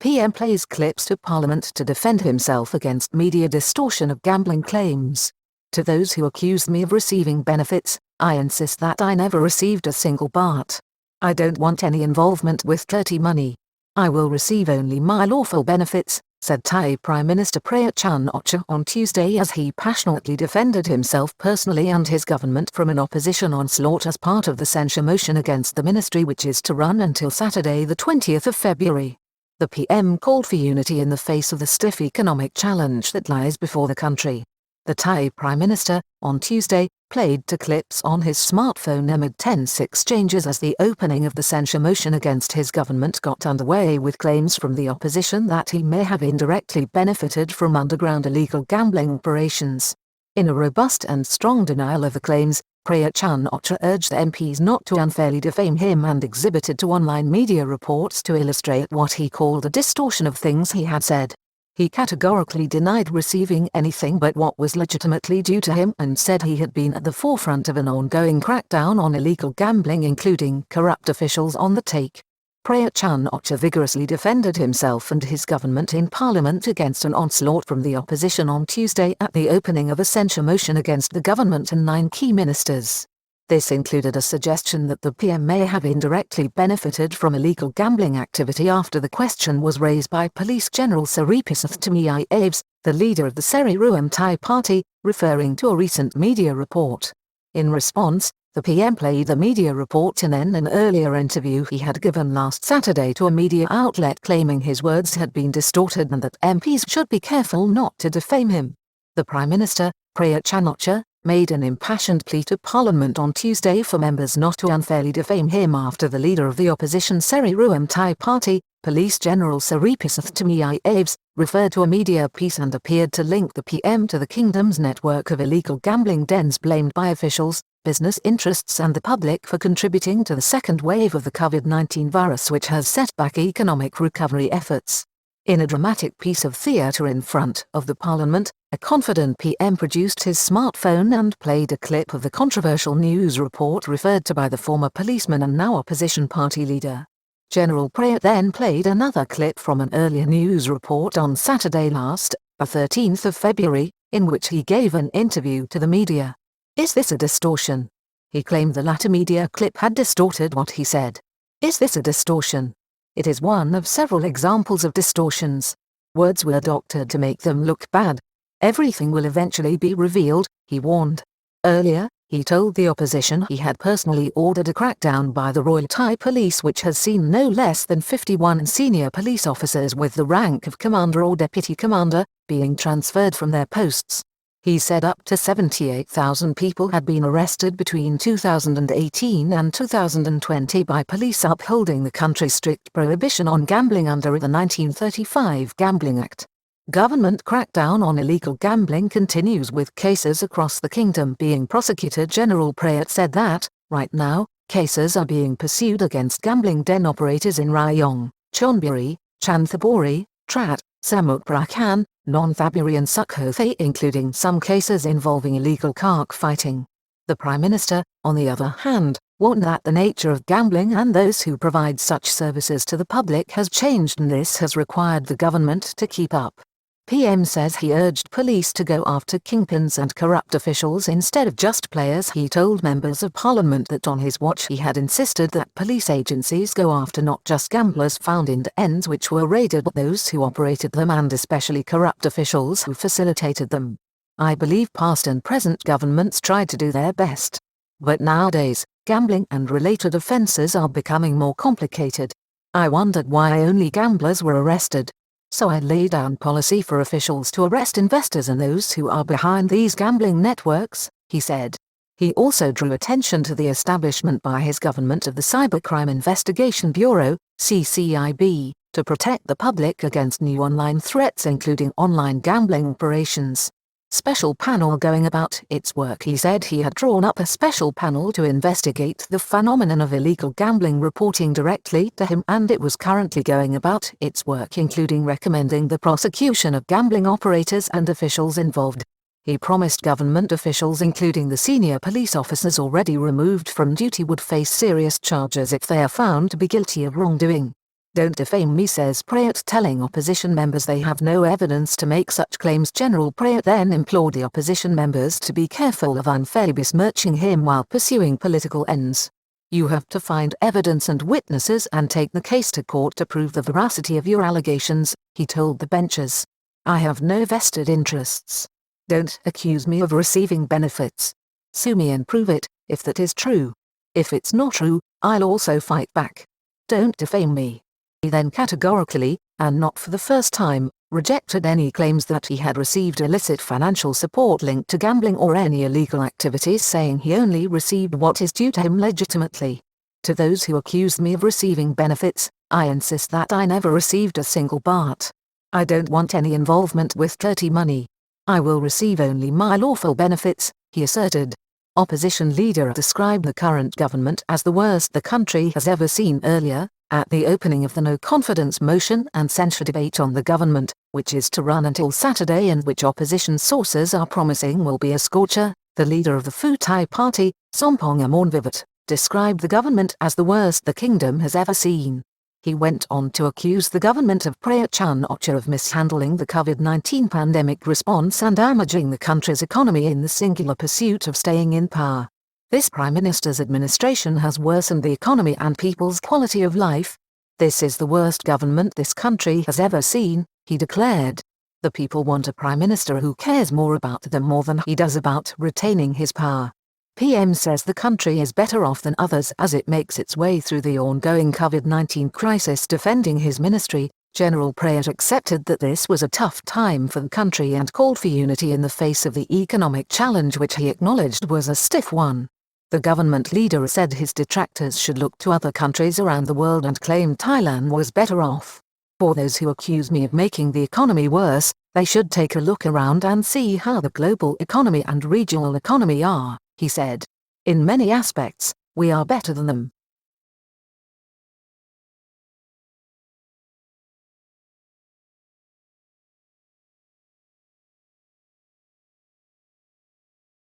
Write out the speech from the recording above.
PM plays clips to Parliament to defend himself against media distortion of gambling claims. To those who accused me of receiving benefits, I insist that I never received a single baht. I don't want any involvement with dirty money. I will receive only my lawful benefits, said Thai Prime Minister Prayut Chan Ocha on Tuesday as he passionately defended himself personally and his government from an opposition onslaught as part of the censure motion against the ministry, which is to run until Saturday the 20th of February. The PM called for unity in the face of the stiff economic challenge that lies before the country. The Thai Prime Minister, on Tuesday, played to clips on his smartphone amid tense exchanges as the opening of the censure motion against his government got underway, with claims from the opposition that he may have indirectly benefited from underground illegal gambling operations. In a robust and strong denial of the claims, Prayut Chan Ocha urged the MPs not to unfairly defame him and exhibited to online media reports to illustrate what he called a distortion of things he had said. He categorically denied receiving anything but what was legitimately due to him and said he had been at the forefront of an ongoing crackdown on illegal gambling, including corrupt officials on the take. Prayut Chan Ocha vigorously defended himself and his government in Parliament against an onslaught from the opposition on Tuesday at the opening of a censure motion against the government and 9 key ministers. This included a suggestion that the PM may have indirectly benefited from illegal gambling activity after the question was raised by Police General Saripisatha Tamiai Aves, the leader of the Seri Ruam Thai party, referring to a recent media report. In response, the PM played the media report and then an earlier interview he had given last Saturday to a media outlet claiming his words had been distorted and that MPs should be careful not to defame him. The Prime Minister, Prayut Chan Ocha, made an impassioned plea to Parliament on Tuesday for members not to unfairly defame him after the leader of the opposition Seri Ruam Thai party, Police General Saripisatha Tamiai Aves, referred to a media piece and appeared to link the PM to the kingdom's network of illegal gambling dens blamed by officials, business interests and the public for contributing to the second wave of the COVID-19 virus, which has set back economic recovery efforts. In a dramatic piece of theatre in front of the Parliament, a confident PM produced his smartphone and played a clip of the controversial news report referred to by the former policeman and now opposition party leader. General Prayut then played another clip from an earlier news report on Saturday last, the 13th of February, in which he gave an interview to the media. Is this a distortion? He claimed the latter media clip had distorted what he said. Is this a distortion? It is one of several examples of distortions. Words were doctored to make them look bad. Everything will eventually be revealed, he warned. Earlier, he told the opposition he had personally ordered a crackdown by the Royal Thai Police, which has seen no less than 51 senior police officers with the rank of commander or deputy commander being transferred from their posts. He said up to 78,000 people had been arrested between 2018 and 2020 by police upholding the country's strict prohibition on gambling under the 1935 Gambling Act. Government crackdown on illegal gambling continues, with cases across the kingdom being prosecuted. General Prayut said that, right now, cases are being pursued against gambling den operators in Rayong, Chonburi, Chanthaburi, Trat, Samut Prakan, Nonthaburi and Sukhothai, including some cases involving illegal cockfighting. The Prime Minister, on the other hand, warned that the nature of gambling and those who provide such services to the public has changed, and this has required the government to keep up. PM says he urged police to go after kingpins and corrupt officials instead of just players. He told members of Parliament that on his watch he had insisted that police agencies go after not just gamblers found in dens which were raided, but those who operated them and especially corrupt officials who facilitated them. I believe past and present governments tried to do their best. But nowadays, gambling and related offences are becoming more complicated. I wondered why only gamblers were arrested. So I laid down policy for officials to arrest investors and those who are behind these gambling networks, he said. He also drew attention to the establishment by his government of the Cybercrime Investigation Bureau, CCIB, to protect the public against new online threats, including online gambling operations. Special panel going about its work. He said he had drawn up a special panel to investigate the phenomenon of illegal gambling, reporting directly to him, and it was currently going about its work, including recommending the prosecution of gambling operators and officials involved. He promised government officials, including the senior police officers already removed from duty, would face serious charges if they are found to be guilty of wrongdoing. Don't defame me, says Prayut, telling opposition members they have no evidence to make such claims. General Prayut then implored the opposition members to be careful of unfairly besmirching him while pursuing political ends. You have to find evidence and witnesses and take the case to court to prove the veracity of your allegations, he told the benches. I have no vested interests. Don't accuse me of receiving benefits. Sue me and prove it, if that is true. If it's not true, I'll also fight back. Don't defame me. He then categorically, and not for the first time, rejected any claims that he had received illicit financial support linked to gambling or any illegal activities, saying he only received what is due to him legitimately. To those who accused me of receiving benefits, I insist that I never received a single baht. I don't want any involvement with dirty money. I will receive only my lawful benefits, he asserted. Opposition leader described the current government as the worst the country has ever seen. Earlier, at the opening of the no-confidence motion and censure debate on the government, which is to run until Saturday and which opposition sources are promising will be a scorcher, the leader of the Pheu Thai party, Sompong Amornvivat, described the government as the worst the kingdom has ever seen. He went on to accuse the government of Prayut Chan ocha of mishandling the COVID-19 pandemic response and damaging the country's economy in the singular pursuit of staying in power. This Prime Minister's administration has worsened the economy and people's quality of life. This is the worst government this country has ever seen, he declared. The people want a Prime Minister who cares more about them more than he does about retaining his power. PM says the country is better off than others as it makes its way through the ongoing COVID-19 crisis. Defending his ministry, General Prayut accepted that this was a tough time for the country and called for unity in the face of the economic challenge, which he acknowledged was a stiff one. The government leader said his detractors should look to other countries around the world and claimed Thailand was better off. For those who accuse me of making the economy worse, they should take a look around and see how the global economy and regional economy are, he said. In many aspects, we are better than them.